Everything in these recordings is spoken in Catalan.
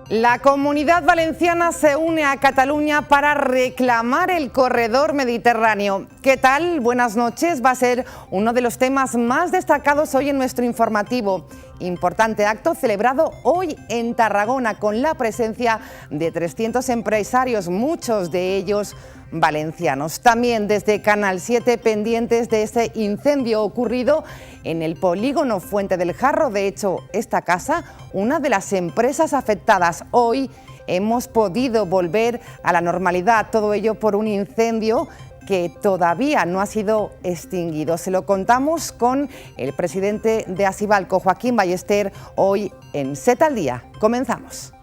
La Comunidad Valenciana se une a Cataluña para reclamar el corredor mediterráneo. ¿Qué tal? Buenas noches. Va a ser uno de los temas más destacados hoy en nuestro informativo. Importante acto celebrado hoy en Tarragona con la presencia de 300 empresarios, muchos de ellos valencianos. También desde Canal 7 pendientes de ese incendio ocurrido en el polígono Fuente del Jarro. De hecho, esta casa, una de las empresas afectadas. Hoy hemos podido volver a la normalidad, todo ello por un incendio que todavía no ha sido extinguido. Se lo contamos con el presidente de Asibalco, Joaquín Ballester, hoy en SET al Día. Comenzamos.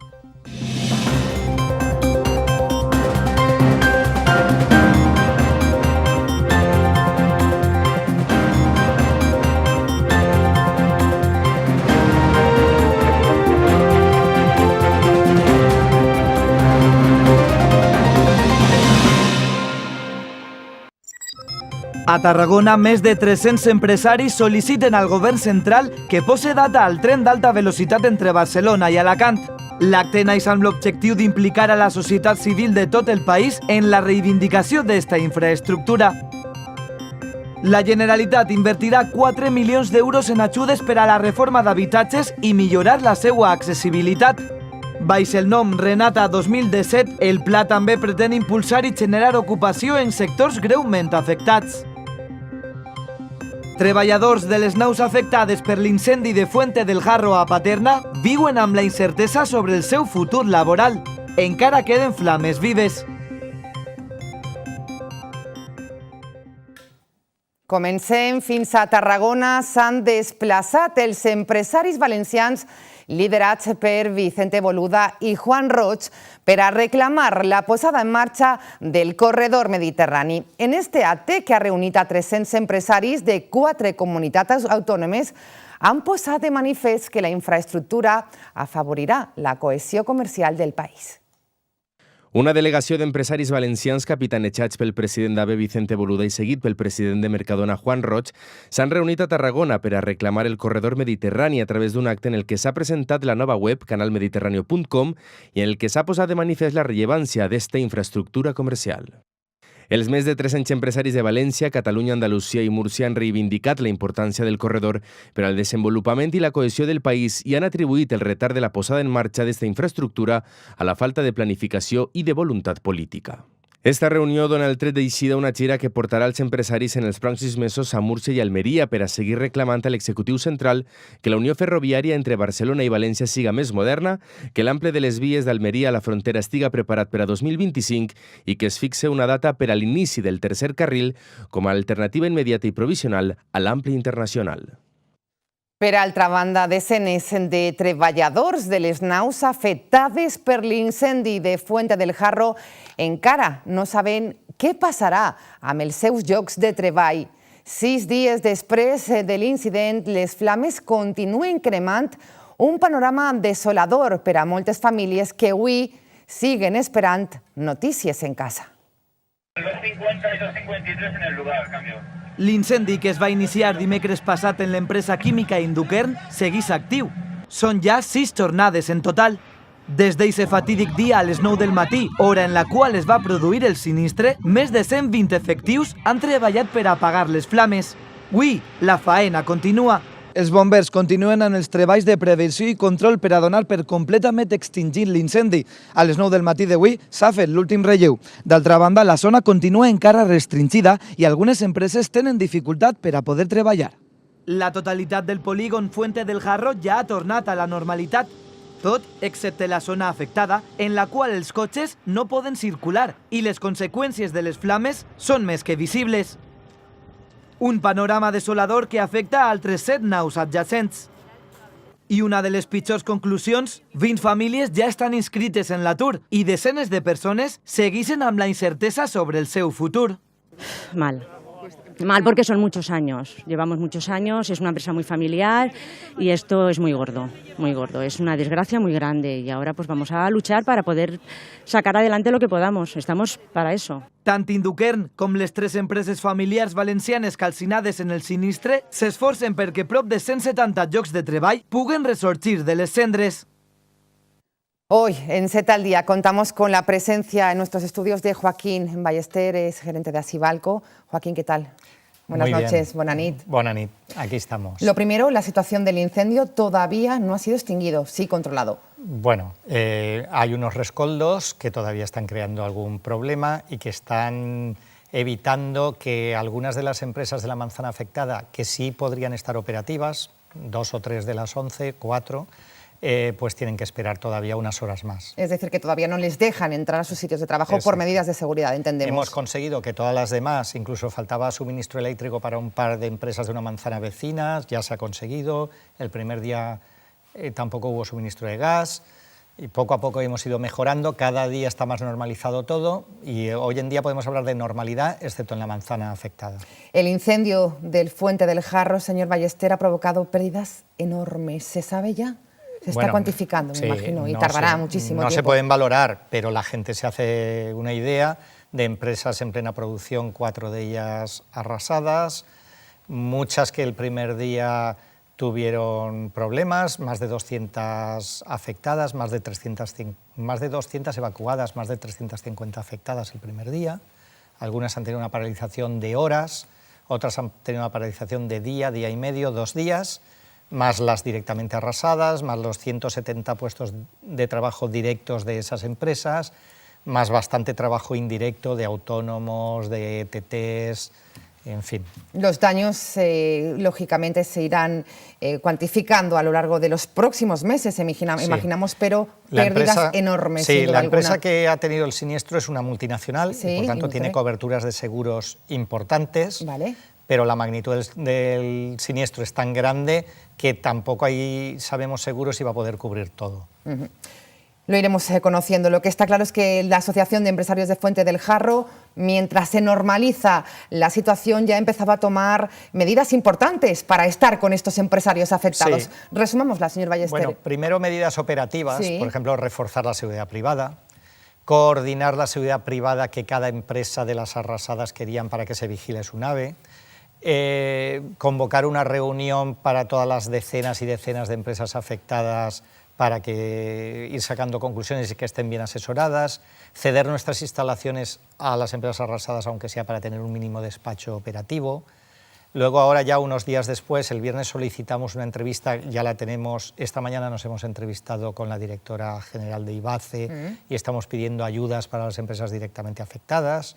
A Tarragona, més de 300 empresaris sol·liciten al govern central que posi data al tren d'alta velocitat entre Barcelona i Alacant. L'acte naix amb l'objectiu d'implicar a la societat civil de tot el país en la reivindicació d'esta infraestructura. La Generalitat invertirà 4 milions d'euros en ajudes per a la reforma d'habitatges i millorar la seva accessibilitat. Baix el nom Renata 2017, el pla també pretén impulsar i generar ocupació en sectors greument afectats. Treballadors de les naus afectades per l'incendi de Fuente del Jarro a Paterna viuen amb la incertesa sobre el seu futur laboral. Encara queden flames vives. Comencem. Fins a Tarragona s'han desplaçat els empresaris valencians liderats per Vicente Boluda i Juan Roig per a reclamar la posada en marxa del corredor mediterrani. En este acte, que ha reunit a 300 empresaris de 4 comunitats autònomes, han posat de manifest que la infraestructura afavorirà la cohesió comercial del país. Una delegació d'empresaris valencians capitanejats pel president d'AVE Vicente Boluda i seguit pel president de Mercadona Juan Roig s'han reunit a Tarragona per a reclamar el corredor mediterrani a través d'un acte en el que s'ha presentat la nova web canalmediterraneo.com i en el que s'ha posat de manifest la rellevància d'esta infraestructura comercial. Els més de 300 empresaris de València, Catalunya, Andalusia i Múrcia han reivindicat la importància del corredor per al desenvolupament i la cohesió del país i han atribuït el retard de la posada en marxa d'esta infraestructura a la falta de planificació i de voluntat política. Esta reunió dona el tret d'eixida una gira que portarà els empresaris en els pròxims mesos a Múrcia i Almeria per a seguir reclamant a l'executiu central que la unió ferroviària entre Barcelona i València siga més moderna, que l'ample de les vies d'Almeria a la frontera estiga preparat per a 2025 i que es fixe una data per a l'inici del tercer carril com a alternativa immediata i provisional a l'ample internacional. Per altra banda, desenes de treballadors de les naus afectades per l'incendi de Fuente del Jarro encara no saben què passarà amb els seus llocs de treball. 6 dies després de l'incident, les flames continuen cremant, un panorama desolador per a moltes famílies que avui siguen esperant notícies en casa. 250 y 253 en el lugar, cambio. L'incendi que es va iniciar dimecres passat en l'empresa química Induquern segueix actiu. Són ja 6 jornades en total. Des d'eixe fatídic dia a les 9 del matí, hora en la qual es va produir el sinistre, més de 120 efectius han treballat per apagar les flames. Avui, la faena continua. Els bombers continuen en els treballs de prevenció i control per a donar per completament extingir l'incendi. A les 9 del matí d'avui s'ha fet l'últim relleu. D'altra banda, la zona continua encara restringida i algunes empreses tenen dificultat per a poder treballar. La totalitat del polígon Fuente del Jarro ja ha tornat a la normalitat. Tot excepte la zona afectada, en la qual els cotxes no poden circular i les conseqüències de les flames són més que visibles. Un panorama desolador que afecta a altres 7 naus adjacents. I una de les pitjors conclusions, 20 famílies ja estan inscrites en l'atur i desenes de persones segueixen amb la incertesa sobre el seu futur. Mal. Mal porque son muchos años, llevamos muchos años, es una empresa muy familiar y esto es muy gordo, es una desgracia muy grande y ahora pues vamos a luchar para poder sacar adelante lo que podamos, estamos para eso. Tant Induquern com les 3 empreses familiars valencianes calcinades en el sinistre s'esforcen perquè prop de 170 llocs de treball puguen ressorgir de les cendres. Hoy, en Z al Día, contamos con la presencia en nuestros estudios de Joaquín Ballester, es gerente de Asibalco. Joaquín, ¿qué tal? Buenas noches, bona nit. Bona nit, aquí estamos. Lo primero, la situación del incendio todavía no ha sido extinguido, sí controlado. Bueno, hay unos rescoldos que todavía están creando algún problema y que están evitando que algunas de las empresas de la manzana afectada, que sí podrían estar operativas, 2 o 3 de las 11, 4, pues tienen que esperar todavía unas horas más. Es decir, que todavía no les dejan entrar a sus sitios de trabajo por medidas de seguridad, entendemos. Hemos conseguido que todas las demás, incluso faltaba suministro eléctrico para un par de empresas de una manzana vecinas, ya se ha conseguido. El primer día tampoco hubo suministro de gas y poco a poco hemos ido mejorando, cada día está más normalizado todo y hoy en día podemos hablar de normalidad, excepto en la manzana afectada. El incendio del Fuente del Jarro, señor Ballester, ha provocado pérdidas enormes, ¿se sabe ya? Se está cuantificando, me imagino, y tardará muchísimo tiempo. No se pueden valorar, pero la gente se hace una idea de empresas en plena producción, 4 de ellas arrasadas, muchas que el primer día tuvieron problemas, más de 200 afectadas, más de 200 evacuadas, más de 350 afectadas el primer día. Algunas han tenido una paralización de horas, otras han tenido una paralización de día, día y medio, 2 días, más las directamente arrasadas, más los 170 puestos de trabajo directos de esas empresas, más bastante trabajo indirecto de autónomos, de ETTs, en fin. Los daños, lógicamente, se irán cuantificando a lo largo de los próximos meses, imaginamos, pero pérdidas enormes. Sí, la empresa que ha tenido el siniestro es una multinacional, y por tanto tiene coberturas de seguros importantes. Vale. Pero la magnitud del siniestro es tan grande que tampoco ahí sabemos seguros si va a poder cubrir todo. Lo iremos conociendo. Lo que está claro es que la Asociación de Empresarios de Fuente del Jarro, mientras se normaliza la situación, ya empezaba a tomar medidas importantes para estar con estos empresarios afectados. Sí. Resumámosla, señor Ballester. Bueno, primero medidas operativas, por ejemplo, reforzar la seguridad privada, coordinar la seguridad privada que cada empresa de las arrasadas querían para que se vigile su nave, convocar una reunión para todas las decenas y decenas de empresas afectadas para que ir sacando conclusiones y que estén bien asesoradas, ceder nuestras instalaciones a las empresas arrasadas, aunque sea para tener un mínimo despacho operativo. Luego, ahora ya unos días después, el viernes solicitamos una entrevista, ya la tenemos, esta mañana nos hemos entrevistado con la directora general de IBACE y estamos pidiendo ayudas para las empresas directamente afectadas.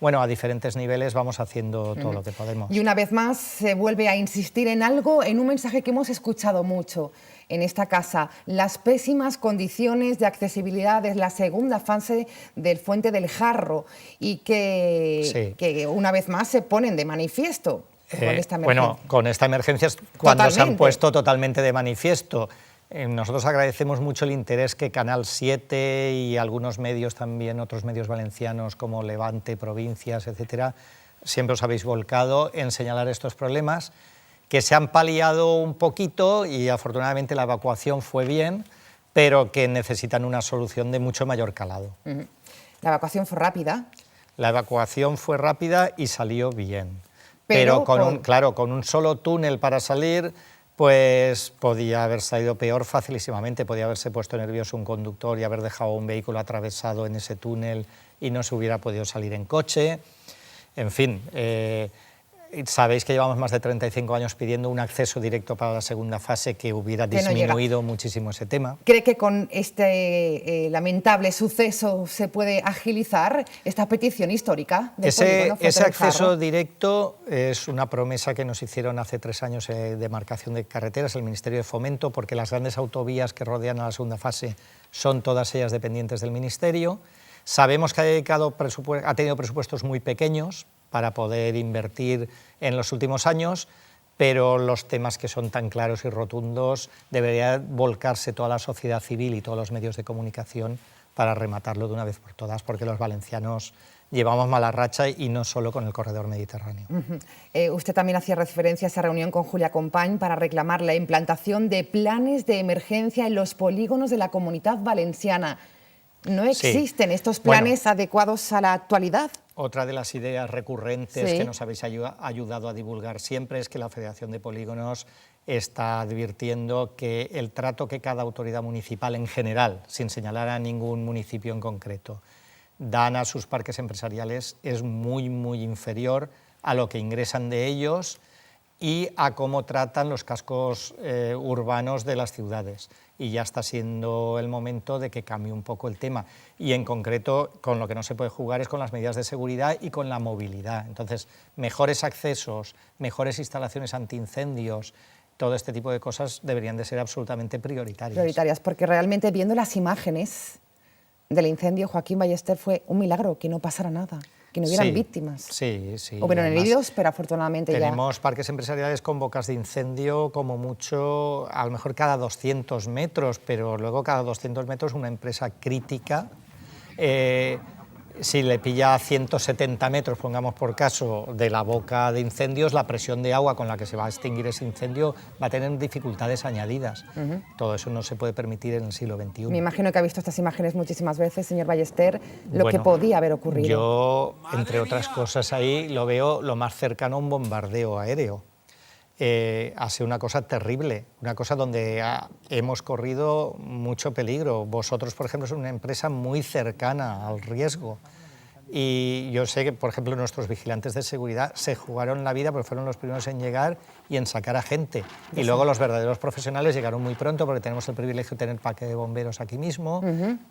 Bueno, a diferentes niveles vamos haciendo todo lo que podemos. Y una vez más se vuelve a insistir en algo, en un mensaje que hemos escuchado mucho en esta casa: las pésimas condiciones de accesibilidad de la segunda fase del Fuente del Jarro y que una vez más se ponen de manifiesto con esta emergencia. Bueno, con esta emergencia es cuando se han puesto totalmente de manifiesto. Nosotros agradecemos mucho el interés que Canal 7 y algunos medios también, otros medios valencianos como Levante, Provincias, etcétera, siempre os habéis volcado en señalar estos problemas, que se han paliado un poquito y afortunadamente la evacuación fue bien, pero que necesitan una solución de mucho mayor calado. ¿La evacuación fue rápida? La evacuación fue rápida y salió bien, pero con un solo túnel para salir, pues podía haber salido peor facilísimamente, podía haberse puesto nervioso un conductor y haber dejado un vehículo atravesado en ese túnel y no se hubiera podido salir en coche. En fin, sabéis que llevamos más de 35 años pidiendo un acceso directo para la segunda fase que hubiera disminuido muchísimo ese tema. ¿Cree que con este lamentable suceso se puede agilizar esta petición histórica? Ese acceso directo es una promesa que nos hicieron hace 3 años de marcación de carreteras, el Ministerio de Fomento, porque las grandes autovías que rodean a la segunda fase son todas ellas dependientes del Ministerio. Sabemos que ha tenido presupuestos muy pequeños para poder invertir en los últimos años, pero los temas que son tan claros y rotundos debería volcarse toda la sociedad civil y todos los medios de comunicación para rematarlo de una vez por todas, porque los valencianos llevamos mala racha y no solo con el corredor mediterráneo. Usted también hacía referencia a esa reunión con Julia Company para reclamar la implantación de planes de emergencia en los polígonos de la Comunidad Valenciana. ¿No existen estos planes adecuados a la actualidad? Otra de las ideas recurrentes que nos habéis ayudado a divulgar siempre es que la Federación de Polígonos está advirtiendo que el trato que cada autoridad municipal en general, sin señalar a ningún municipio en concreto, dan a sus parques empresariales es muy, muy inferior a lo que ingresan de ellos y a cómo tratan los cascos urbanos de las ciudades. Y ya está siendo el momento de que cambie un poco el tema. Y en concreto, con lo que no se puede jugar es con las medidas de seguridad y con la movilidad. Entonces, mejores accesos, mejores instalaciones antiincendios, todo este tipo de cosas deberían de ser absolutamente prioritarias. Prioritarias, porque realmente viendo las imágenes del incendio, Joaquín Ballester, fue un milagro que no pasara nada, que no hubieran víctimas. Sí, sí. Hubieron heridos, pero afortunadamente tenemos parques empresariales con bocas de incendio como mucho, a lo mejor cada 200 metros, pero luego cada 200 metros una empresa crítica. Si le pilla a 170 metros, pongamos por caso, de la boca de incendios, la presión de agua con la que se va a extinguir ese incendio va a tener dificultades añadidas. Todo eso no se puede permitir en el siglo XXI. Me imagino que ha visto estas imágenes muchísimas veces, señor Ballester, lo que podía haber ocurrido. Yo, entre otras cosas, ahí lo veo lo más cercano a un bombardeo aéreo. Ha sido una cosa terrible, una cosa donde hemos corrido mucho peligro. Vosotros, por ejemplo, sois una empresa muy cercana al riesgo. Y yo sé que, por ejemplo, nuestros vigilantes de seguridad se jugaron la vida porque fueron los primeros en llegar y en sacar a gente. Y luego los verdaderos profesionales llegaron muy pronto porque tenemos el privilegio de tener parque de bomberos aquí mismo,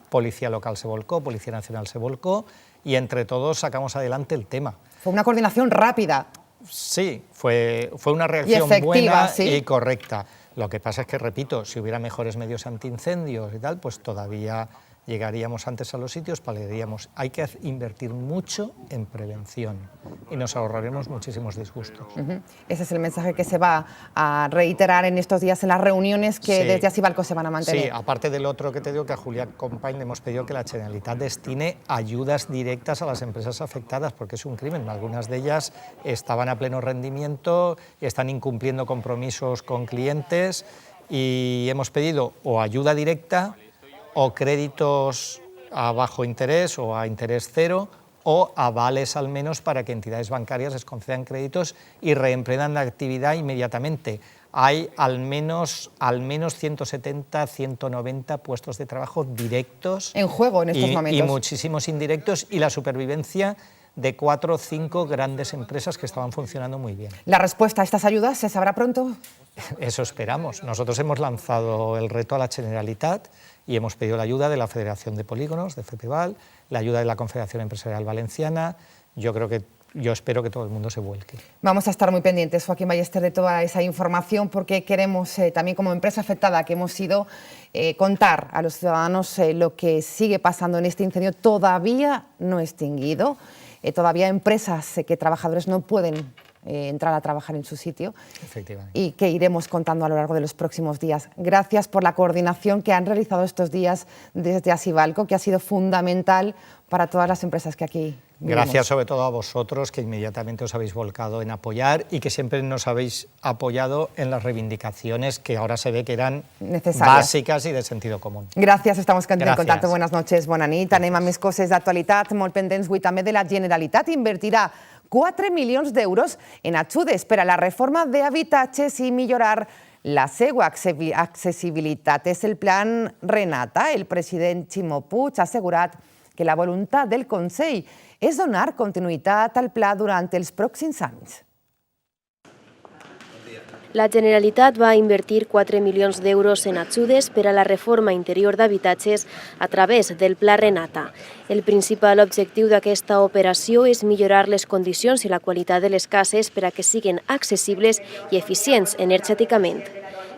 Policía Local se volcó, Policía Nacional se volcó y entre todos sacamos adelante el tema. Fue una coordinación rápida. Sí, fue una reacción buena y correcta. Lo que pasa es que, repito, si hubiera mejores medios antiincendios y tal, pues todavía llegaríamos antes a los sitios, paliaríamos. Hay que invertir mucho en prevención y nos ahorraremos muchísimos disgustos. Ese es el mensaje que se va a reiterar en estos días en las reuniones que desde Asibalco se van a mantener. Sí, aparte del otro que te digo, que a Julià Company le hemos pedido que la Generalitat destine ayudas directas a las empresas afectadas, porque es un crimen. Algunas de ellas estaban a pleno rendimiento, están incumpliendo compromisos con clientes y hemos pedido o ayuda directa o créditos a bajo interés o a interés cero, o avales al menos para que entidades bancarias les concedan créditos y reemprendan la actividad inmediatamente. Hay al menos 170, 190 puestos de trabajo directos en juego en estos momentos. Y muchísimos indirectos, y la supervivencia de 4 o 5 grandes empresas que estaban funcionando muy bien. ¿La respuesta a estas ayudas se sabrá pronto? Eso esperamos. Nosotros hemos lanzado el reto a la Generalitat y hemos pedido la ayuda de la Federación de Polígonos, de FEPEVAL, la ayuda de la Confederación Empresarial Valenciana. Yo espero que todo el mundo se vuelque. Vamos a estar muy pendientes, Joaquín Ballester, de toda esa información, porque queremos también, como empresa afectada que hemos sido, contar a los ciudadanos lo que sigue pasando en este incendio todavía no extinguido. Todavía empresas que trabajadores no pueden entrar a trabajar en su sitio. Efectivamente. Y que iremos contando a lo largo de los próximos días. Gracias por la coordinación que han realizado estos días desde Asibalco, que ha sido fundamental para todas las empresas que aquí vivimos. Gracias sobre todo a vosotros, que inmediatamente os habéis volcado en apoyar y que siempre nos habéis apoyado en las reivindicaciones que ahora se ve que eran bàsiques i de sentido común. Gràcies, estamos en contacte. Buenas noches, bona nit. Anem a més coses d'actualitat, molt pendents avui també de la Generalitat. Invertirà 4 milions d'euros en ajudes per a la reforma d'habitatges i millorar la seva accessibilitat. És el plan Renata. El president Ximo Puig ha assegurat que la voluntat del Consell és donar continuïtat al pla durant els pròxims anys. La Generalitat va invertir 4 milions d'euros en ajudes per a la reforma interior d'habitatges a través del Pla Renata. El principal objectiu d'aquesta operació és millorar les condicions i la qualitat de les cases per a que siguin accessibles i eficients energèticament.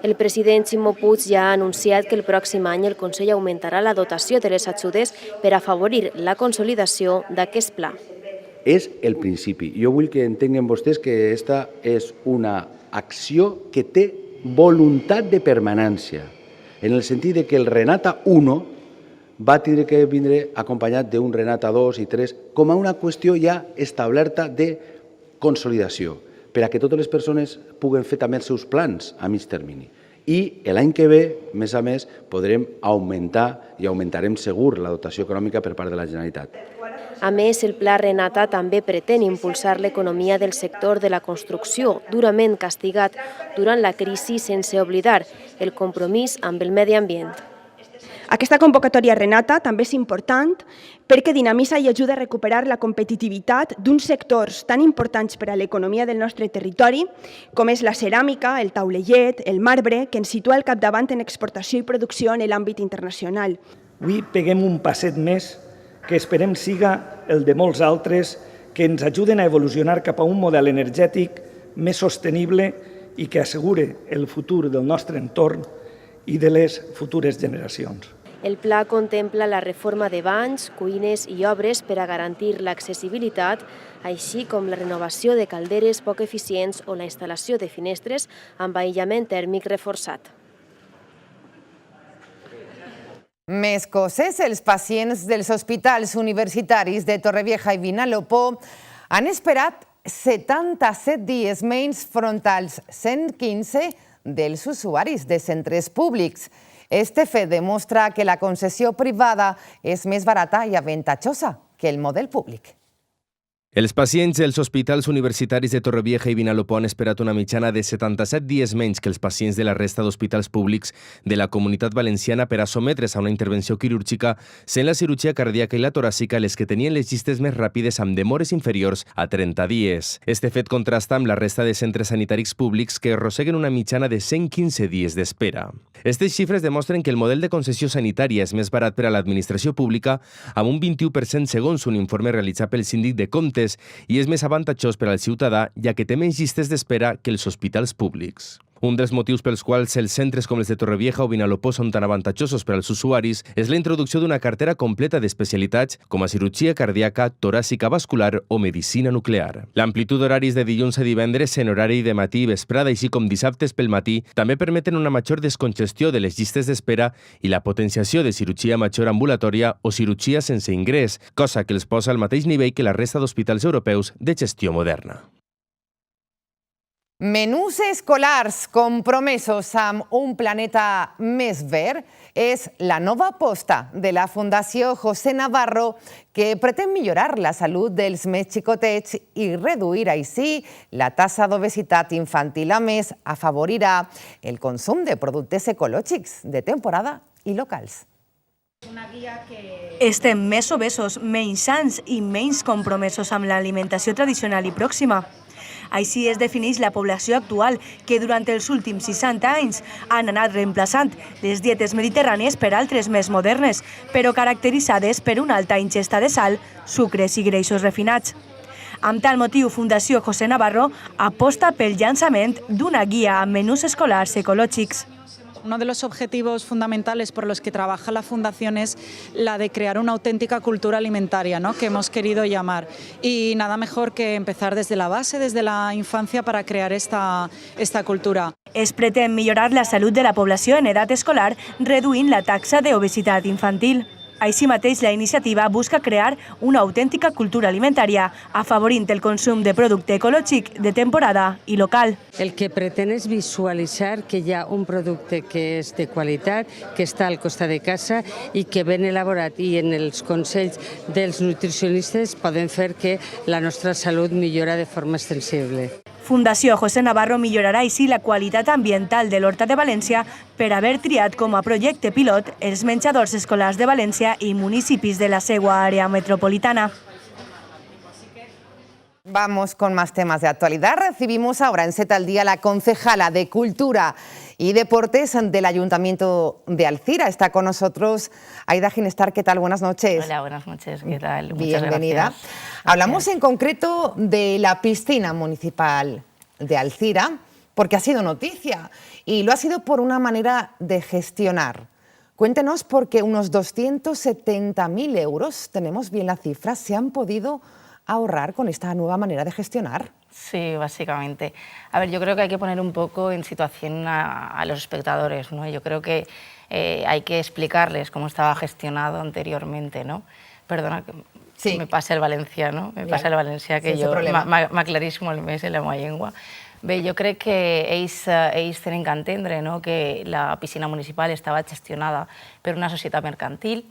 El president Ximo Puig ja ha anunciat que el pròxim any el Consell augmentarà la dotació de les ajudes per afavorir la consolidació d'aquest pla. És el principi. Jo vull que entenguen vostès que aquesta és una acció que té voluntat de permanència, en el sentit de que el Renata 1 va tindre que vindre acompanyat d'un Renata 2 i 3 com a una qüestió ja establerta de consolidació, per a que totes les persones puguen fer també els seus plans a mig termini. I l'any que ve, més a més, podrem augmentar i augmentarem segur la dotació econòmica per part de la Generalitat. A més, el Pla Renata també pretén impulsar l'economia del sector de la construcció, durament castigat durant la crisi, sense oblidar el compromís amb el medi ambient. Aquesta convocatòria Renata també és important perquè dinamitza i ajuda a recuperar la competitivitat d'uns sectors tan importants per a l'economia del nostre territori com és la ceràmica, el taulellet, el marbre, que ens situa al capdavant en exportació i producció en l'àmbit internacional. Avui peguem un passet més que esperem siga el de molts altres que ens ajuden a evolucionar cap a un model energètic més sostenible i que assegure el futur del nostre entorn i de les futures generacions. El pla contempla la reforma de banys, cuines i obres per a garantir l'accessibilitat, així com la renovació de calderes poc eficients o la instal·lació de finestres amb aïllament tèrmic reforçat. Més coses, els pacients dels hospitals universitaris de Torrevieja i Vinalopó han esperat 77 dies menys front als 115 dels usuaris de centres públics. Este fet demostra que la concessió privada és més barata i avantatjosa que el model públic. Els pacients dels hospitals universitaris de Torrevieja i Vinalopó han esperat una mitjana de 77 dies menys que els pacients de la resta d'hospitals públics de la Comunitat Valenciana per a sotmetre's a una intervenció quirúrgica, sent la cirurgia cardíaca i la toràcica les que tenien les llistes més ràpides amb demores inferiors a 30 dies. Este fet contrasta amb la resta de centres sanitaris públics que arrosseguen una mitjana de 115 dies d'espera. Aquestes xifres demostren que el model de concessió sanitària és més barat per a l'administració pública, amb un 21% segons un informe realitzat pel síndic de Comptes, i és més avantatjós per al ciutadà, ja que té menys llistes d'espera que els hospitals públics. Un dels motius pels quals els centres com els de Torrevieja o Vinalopó són tan avantatjosos per als usuaris és la introducció d'una cartera completa d'especialitats com a cirurgia cardíaca, toràcica vascular o medicina nuclear. L'amplitud d'horaris de dilluns a divendres en horari de matí i vesprada, així com dissabtes pel matí, també permeten una major descongestió de les llistes d'espera i la potenciació de cirurgia major ambulatòria o cirurgia sense ingrés, cosa que els posa al mateix nivell que la resta d'hospitals europeus de gestió moderna. Menús escolars compromesos amb un planeta més verd és la nova aposta de la Fundació José Navarro, que pretén millorar la salut dels més xicotets i reduir així la taxa d'obesitat infantil. A més, afavorirà el consum de productes ecològics de temporada i locals. Estem més obesos, menys sans i menys compromesos amb l'alimentació tradicional i pròxima. Així es defineix la població actual, que durant els últims 60 anys han anat reemplaçant les dietes mediterrànies per altres més modernes, però caracteritzades per una alta ingesta de sal, sucres i greixos refinats. Amb tal motiu, Fundació José Navarro aposta pel llançament d'una guia amb menús escolars ecològics. Uno de los objetivos fundamentales por los que trabaja la Fundación es la de crear una auténtica cultura alimentaria, ¿no?, que hemos querido llamar. Y nada mejor que empezar desde la base, desde la infancia, para crear esta cultura. Es pretén millorar la salut de la població en edat escolar, reduint la taxa d'obesitat infantil. Així mateix, la iniciativa busca crear una autèntica cultura alimentària, afavorint el consum de producte ecològic de temporada i local. El que pretén és visualitzar que hi ha un producte que és de qualitat, que està al costat de casa i que ben elaborat, i en els consells dels nutricionistes poden fer que la nostra salut millora de forma extensible. Fundació José Navarro millorarà així la qualitat ambiental de l'Horta de València per haver triat com a projecte pilot els menjadors escolars de València i municipis de la seva àrea metropolitana. Vamos con más temas de actualidad. Recibimos ahora en Z al Día la concejala de Cultura y Deportes del Ayuntamiento de Alzira. Está con nosotros Aida Ginestar. ¿Qué tal? Buenas noches. Hola, buenas noches. ¿Qué tal? Bienvenida. Muchas gracias. Hablamos en concreto de la piscina municipal de Alzira, porque ha sido noticia y lo ha sido por una manera de gestionar. Cuéntenos, porque unos 270.000 euros, tenemos bien la cifra, se han podido ahorrar con esta nueva manera de gestionar. Sí, básicamente. A ver, yo creo que hay que poner un poco en situación a los espectadores, ¿no? Yo creo que hay que explicarles cómo estaba gestionado anteriormente, ¿no? Perdona, que sí, me passa el valencià, me passa el valencià, que jo m'aclarís molt més en la meva llengua. Bé, jo crec que ells tenen que entendre que la piscina municipal estava gestionada per una societat mercantil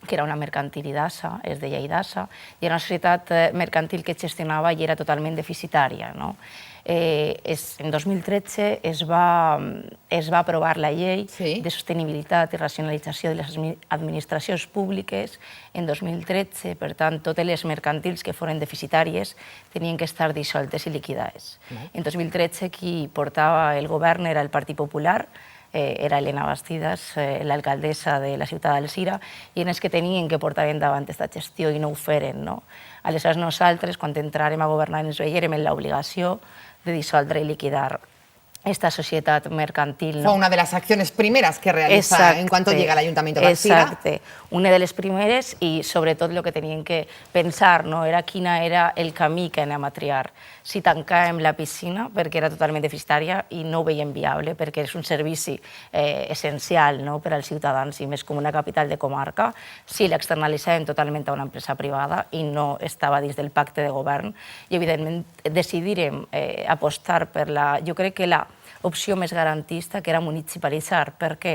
que era una mercantil IDASA, es deia IDASA, i era una societat mercantil que gestionava i era totalment deficitària. En 2013 es va aprovar la llei de sostenibilitat i racionalització de les administracions públiques en 2013, per tant, totes les mercantils que foren deficitàries tenien que estar dissoltes i liquidades. En 2013 qui portava el govern era el Partit Popular, era Elena Bastidas, l'alcaldessa de la ciutat d'Alzira, i en els que tenien que portar endavant aquesta gestió i no ho feren. Aleshores nosaltres, quan entràrem a governar, ens veiem en l'obligació de dissoldre i liquidar esta societat mercantil. Fue una de las acciones primeras que realiza en cuanto llega al Ayuntamiento de Alzira. Exacte, una de les primeres i sobretot el que tenien que pensar era quina era el camí que anem a triar. Si tancàvem la piscina perquè era totalment deficitària i no ho veiem viable perquè és un servici essencial per als ciutadans i més com una capital de comarca, si l'externalitzàvem totalment a una empresa privada i no estava dins del pacte de govern i evidentment decidirem apostar per la, jo crec que la opció més garantista, que era municipalitzar. Per què?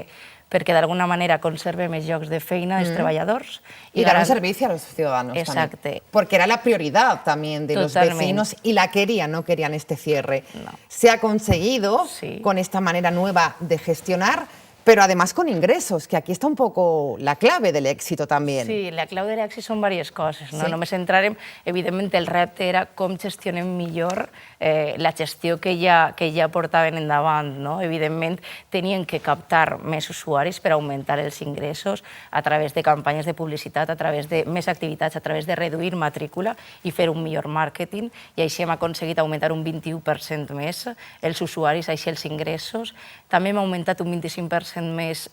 Perquè d'alguna manera conserve més llocs de feina dels treballadors. Y dar un servicio a los ciudadanos. Exacto. También. Porque era la prioridad también de los vecinos y la querían, no querían este cierre. No. Se ha conseguido con esta manera nueva de gestionar, pero además con ingresos, que aquí está un poco la clave del éxito también. Sí, la clau de l'èxit són diverses coses. Només entrarem, evidentment, el repte era com gestionem millor la gestió que ja portaven endavant. Evidentment, tenien que captar més usuaris per augmentar els ingressos a través de campanyes de publicitat, a través de més activitats, a través de reduir matrícula i fer un millor màrqueting, i així hem aconseguit augmentar un 21% més els usuaris, així els ingressos. També hem augmentat un 25% més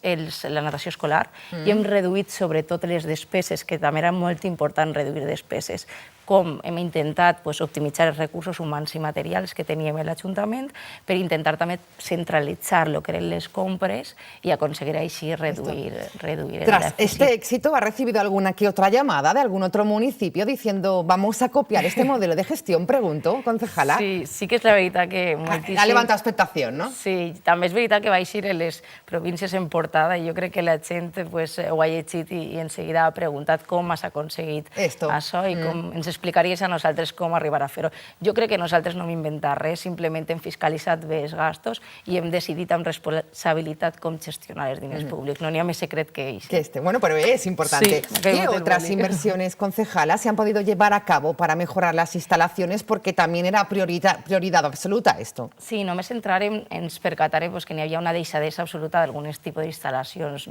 la natació escolar i hem reduït sobretot les despeses, que també era molt important reduir despeses, com hem intentat optimitzar els recursos humans i materials que teníem a l'Ajuntament per intentar també centralitzar el que eren les compres y aconseguir així reduir el Tras déficit. este éxito, ¿ha recibido alguna que otra llamada de algún otro municipio diciendo vamos a copiar este modelo de gestión? Pregunto, concejala. Sí que és la veritat que moltíssim... Ha levantado expectación, ¿no? Sí, també és veritat que va eixir en les províncies en portada i jo crec que la gent ho ha llegit i en seguida ha preguntat com has aconseguit això i com ens explicaries a nosaltres com arribar a fer-ho. Jo crec que nosaltres no hem inventat res, simplement hem fiscalitzat bé els gastos i hem decidit amb responsabilitat com gestionar els diners públics. No n'hi ha més secret que ells. Bueno, pero es importante. ¿Qué otras inversiones, concejala, se han podido llevar a cabo para mejorar las instalaciones? Porque también era prioridad absoluta esto. Sí, només entrarem, ens percatarem que n'hi havia una deixadesa absoluta d'alguns tipus d'instal·lacions.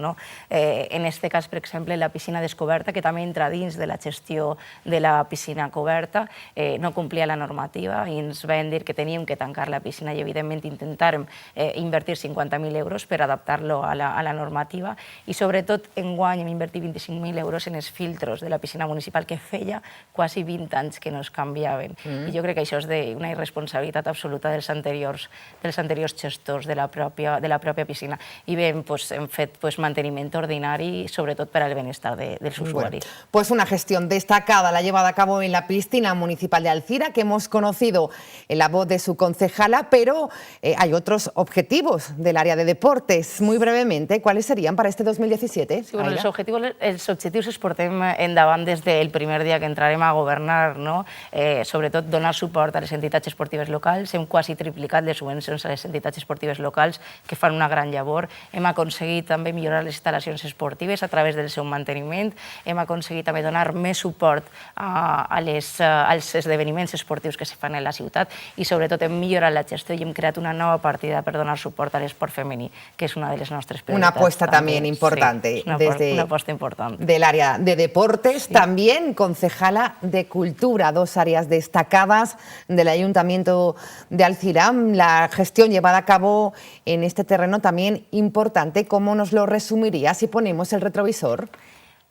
En aquest cas, per exemple, la piscina descoberta, que també entra dins de la gestió de la piscina coberta, no complia la normativa i ens van dir que teníem que tancar la piscina i, evidentment, intentàrem invertir 50.000 euros per adaptar-lo a la normativa i, sobretot, enguany hem invertit 25.000 euros en els filtros de la piscina municipal que feia quasi 20 anys que no es canviaven. I jo crec que això és d'una irresponsabilitat absoluta dels anteriors gestors de la pròpia piscina. I bé, hem fet manteniment ordinari, sobretot per al benestar dels usuaris. Pues una gestión destacada la ha llevado a cabo en la piscina municipal de Alzira, que hemos conocido en la voz de su concejala, pero hay otros objetivos del área de deportes. Muy brevemente, ¿cuáles serían para este 2017? Sí, els objectius els portem endavant des del primer dia que entrarem a governar, sobretot donar suport a les entitats esportives locals. Hem quasi triplicat les subvencions a les entitats esportives locals, que fan una gran llavor. Hem aconseguit també millorar les instal·lacions esportives a través del seu manteniment. Hem aconseguit també donar més suport als esdeveniments esportius que se fan a la ciutat i, sobretot, hem millorat la gestió i hem creat una nova partida per donar suport a l'esport femení, que és una de les nostres prioritats. Una apuesta también importante. Una apuesta importante. Del área de deportes, también concejala de cultura, dos áreas destacadas del Ayuntamiento de Alzira. La gestión llevada a cabo en este terreno también importante. ¿Cómo nos lo resumiría si ponemos el retrovisor?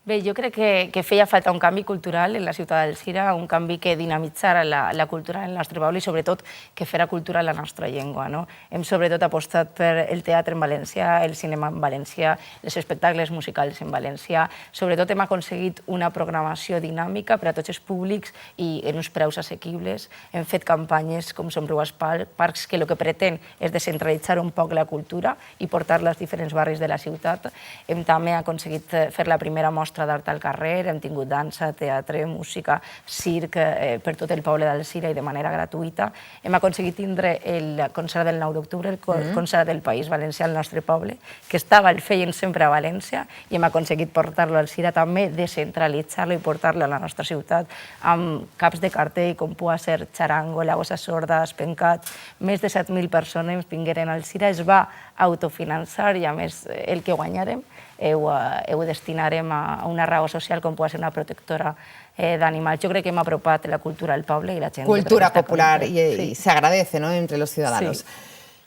Bé, jo crec que feia falta un canvi cultural en la ciutat d'Alzira, un canvi que dinamitzara la cultura en el nostre poble i, sobretot, que fera cultura en la nostra llengua. Hem, sobretot, apostat per el teatre en valencià, el cinema en valencià, els espectacles musicals en valencià. Sobretot, hem aconseguit una programació dinàmica per a tots els públics i en uns preus assequibles. Hem fet campanyes com Somriu als Parcs, que el que pretén és descentralitzar un poc la cultura i portar-la als diferents barris de la ciutat. Hem també aconseguit fer la primera mostra mostra d'art al carrer, hem tingut dansa, teatre, música, circ per tot el poble d'Alzira i de manera gratuïta. Hem aconseguit tindre el concert del 9 d'octubre, el concert del País Valencià al nostre poble, que estava el feien sempre a València, i hem aconseguit portar-lo a Alzira també, descentralitzar-lo i portar-lo a la nostra ciutat, amb caps de cartell com pua ser Charango, La Gossa Sorda, Espencat. Més de 7.000 persones vingueren a Alzira, es va autofinançar i, a més, el que guanyarem ho destinarem a una raó social com pot ser una protectora d'animals. Yo creo que hem apropat la cultura al poble y la gente. Cultura popular y se agradece, ¿no?, entre los ciudadanos. Sí.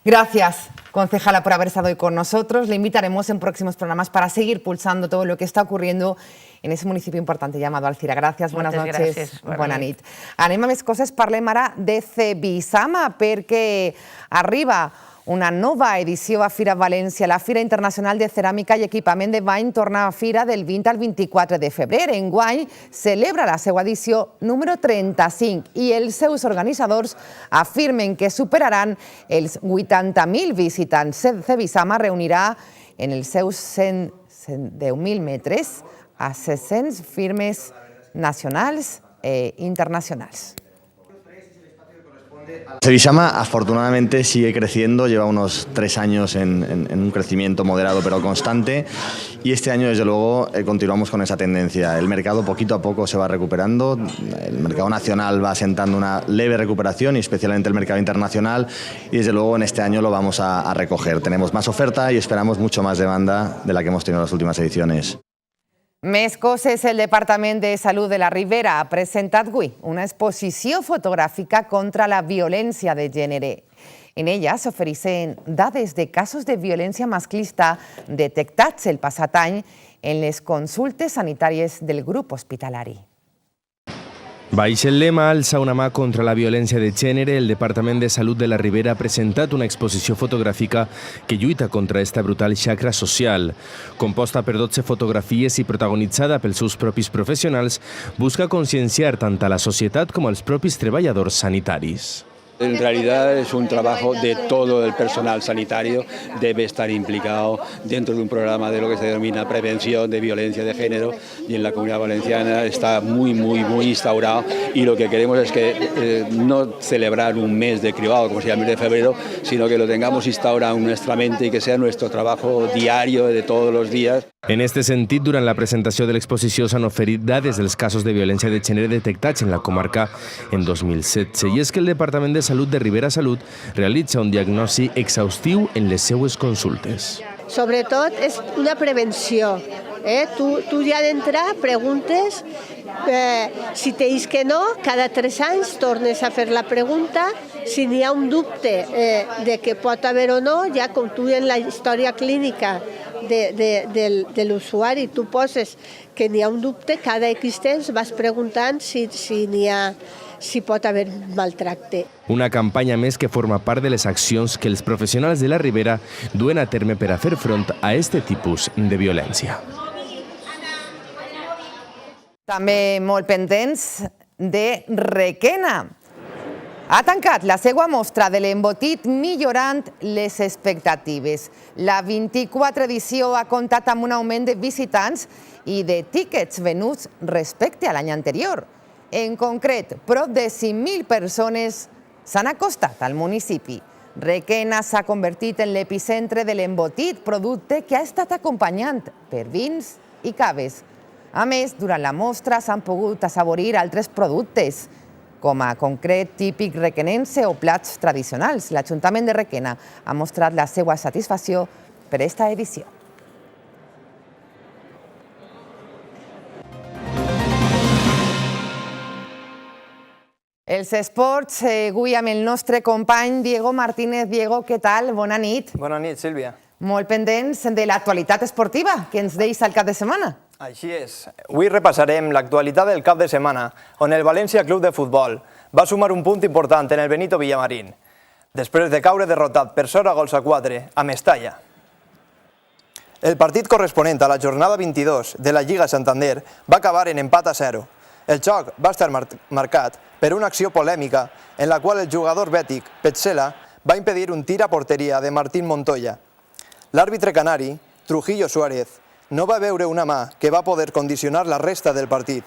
Gracias, concejala, por haber estado hoy con nosotros. Le invitaremos en próximos programas para seguir pulsando todo lo que está ocurriendo en ese municipio importante llamado Alzira. Gràcies, bones noches, bona nit. Anem a més coses, parlem ara de Cebisama, perquè arriba una nova edició a Fira València. La Fira Internacional de Ceràmica i Equipament de Bany torna a Fira del 20 al 24 de febrer. Enguany celebra la seva edició número 35 i els seus organitzadors afirmen que superaran els 80.000 visitants. Cebisama reunirà en els seus 110.000 metres a 600 firmes nacionals e internacionals. Cebisama afortunadamente sigue creciendo, lleva unos 3 años en un crecimiento moderado pero constante, y este año desde luego continuamos con esa tendencia. El mercado poquito a poco se va recuperando, el mercado nacional va asentando una leve recuperación y especialmente el mercado internacional, y desde luego en este año lo vamos a recoger. Tenemos más oferta y esperamos mucho más demanda de la que hemos tenido en las últimas ediciones. Més coses, el Departament de Salut de la Ribera ha presentat avui una exposició fotogràfica contra la violència de gènere. En ella s'ofereixen dades de casos de violència masclista detectats el passat any en les consultes sanitàries del grup hospitalari. Baix el lema Alça una mà contra la violència de gènere, el Departament de Salut de la Ribera ha presentat una exposició fotogràfica que lluita contra esta brutal xacra social. Composta per 12 fotografies i protagonitzada pels seus propis professionals, busca conscienciar tant a la societat com als propis treballadors sanitaris. En realidad es un trabajo de todo el personal sanitario, debe estar implicado dentro de un programa de lo que se denomina prevención de violencia de género, y en la Comunidad Valenciana está muy instaurado, y lo que queremos es que no celebrar un mes de cribado como se llama el mes de febrero, sino que lo tengamos instaurado en nuestra mente y que sea nuestro trabajo diario de todos los días. En este sentit, durant la presentació de l'exposició s'han oferit dades dels casos de violència de gènere detectats en la comarca en 2016. I és que el Departament de Salut de Ribera Salut realitza un diagnòstic exhaustiu en les seues consultes. Sobretot és una prevenció. Tu ja d'entrar preguntes, si t'eix que no, cada 3 anys tornes a fer la pregunta. Si n'hi ha un dubte de que pot haver o no, ja com tu en la història clínica de l'usuari tu poses que n'hi ha un dubte, cada X temps vas preguntant si pot haver maltracte. Una campanya més que forma part de les accions que els professionals de la Ribera duen a terme per a fer front a aquest tipus de violència. També molt pendents de Requena. Ha tancat la seva mostra de l'embotit millorant les expectatives. La 24 edició ha comptat amb un augment de visitants i de tíquets venuts respecte a l'any anterior. En concret, prop de 5.000 persones s'han acostat al municipi. Requena s'ha convertit en l'epicentre de l'embotit, producte que ha estat acompanyant per vins i caves. A més, durant la mostra s'han pogut assaborir altres productes, com a concret típic requenense o plats tradicionals. L'Ajuntament de Requena ha mostrat la seva satisfacció per esta edició. Els esports, avui amb el nostre company Diego Martínez. Diego, què tal? Bona nit. Bona nit, Sílvia. Molt pendents de l'actualitat esportiva que ens deixa el cap de setmana. Així és. Avui repassarem l'actualitat del cap de setmana, on el València Club de Futbol va sumar un punt important en el Benito Villamarín, després de caure derrotat per 0-4 a Mestalla. El partit corresponent a la jornada 22 de la Lliga Santander va acabar en empat a 0. El joc va estar marcat per una acció polèmica en la qual el jugador bètic, Petzela, va impedir un tir a porteria de Martín Montoya. L'àrbitre canari, Trujillo Suárez, no va veure una mà que va poder condicionar la resta del partit.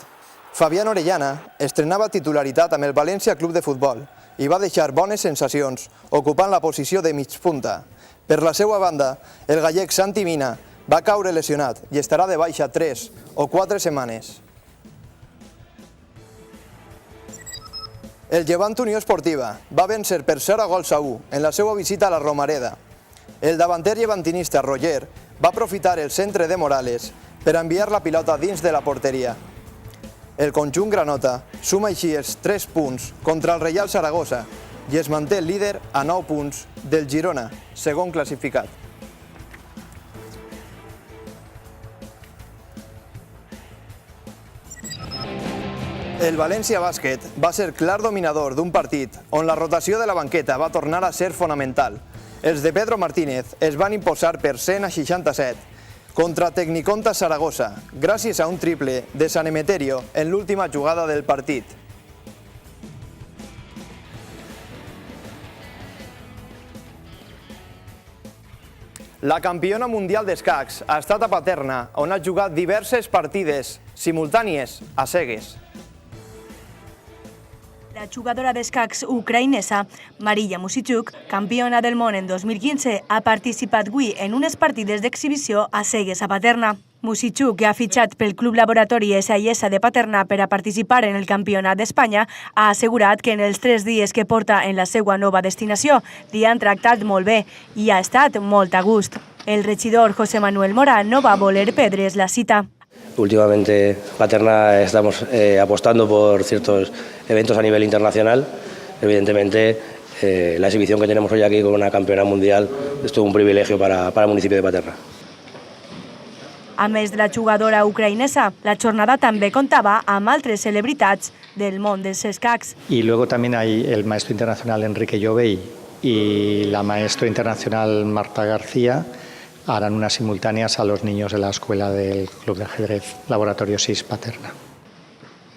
Fabián Orellana estrenava titularitat amb el València Club de Futbol i va deixar bones sensacions, ocupant la posició de mig punta. Per la seva banda, el gallec Santi Mina va caure lesionat i estarà de baixa 3 o 4 setmanes. El Llevant Unió Esportiva va vèncer per 0-1 en la seva visita a la Romareda. El davanter llevantinista Roger va aprofitar el centre de Morales per enviar la pilota dins de la porteria. El conjunt granota suma així els 3 punts contra el Reial Saragossa i es manté líder a 9 punts del Girona, segon classificat. El València Bàsquet va ser clar dominador d'un partit on la rotació de la banqueta va tornar a ser fonamental. Els de Pedro Martínez es van imposar per 100-67 contra Tecniconta Saragossa, gràcies a un triple de San Emeterio en l'última jugada del partit. La campiona mundial d'escacs ha estat a Paterna, on ha jugat diverses partides simultànies a cegues. La jugadora d'escacs ucraïnesa Mariya Musichuk, campiona del món en 2015, ha participat avui en unes partides d'exhibició a cegues a Paterna. Musichuk, que ha fitxat pel Club Laboratori SIS de Paterna per a participar en el Campionat d'Espanya, ha assegurat que en els 3 dies que porta en la seva nova destinació li han tractat molt bé i ha estat molt a gust. El regidor José Manuel Mora no va voler perdre's la cita. Últimamente Paterna estamos apostando por ciertos eventos a nivel internacional. Evidentemente, la exhibición que tenemos hoy aquí con una campeona mundial es todo un privilegio para el municipio de Paterna. A més de la jugadora ucraïnesa, la jornada també comptava amb altres celebritats del món dels escacs. Y luego también hay el maestro internacional Enrique Llobey y la maestra internacional Marta García. Harán unas simultáneas a los niños de la escuela del Club de Ajedrez Laboratorio SIS Paterna.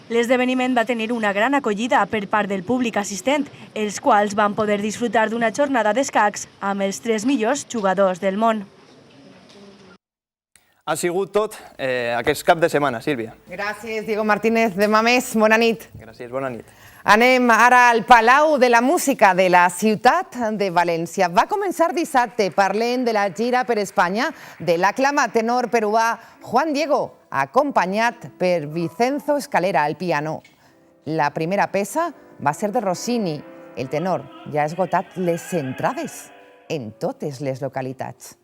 L'esdeveniment va tenir una gran acollida per part del públic assistent, els quals van poder disfrutar d'una jornada d'escacs amb els 3 millors jugadors del món. Ha sigut tot aquest cap de setmana, Sílvia. Gràcies, Diego Martínez. Demà més. Bona nit. Gràcies, bona nit. Anem ara al Palau de la Música de la ciutat de València. Va començar dissabte parlant de la gira per Espanya de l'aclamat tenor peruà Juan Diego, acompanyat per Vicenzo Escalera al piano. La primera peça va ser de Rossini. El tenor ja ha esgotat les entrades en totes les localitats.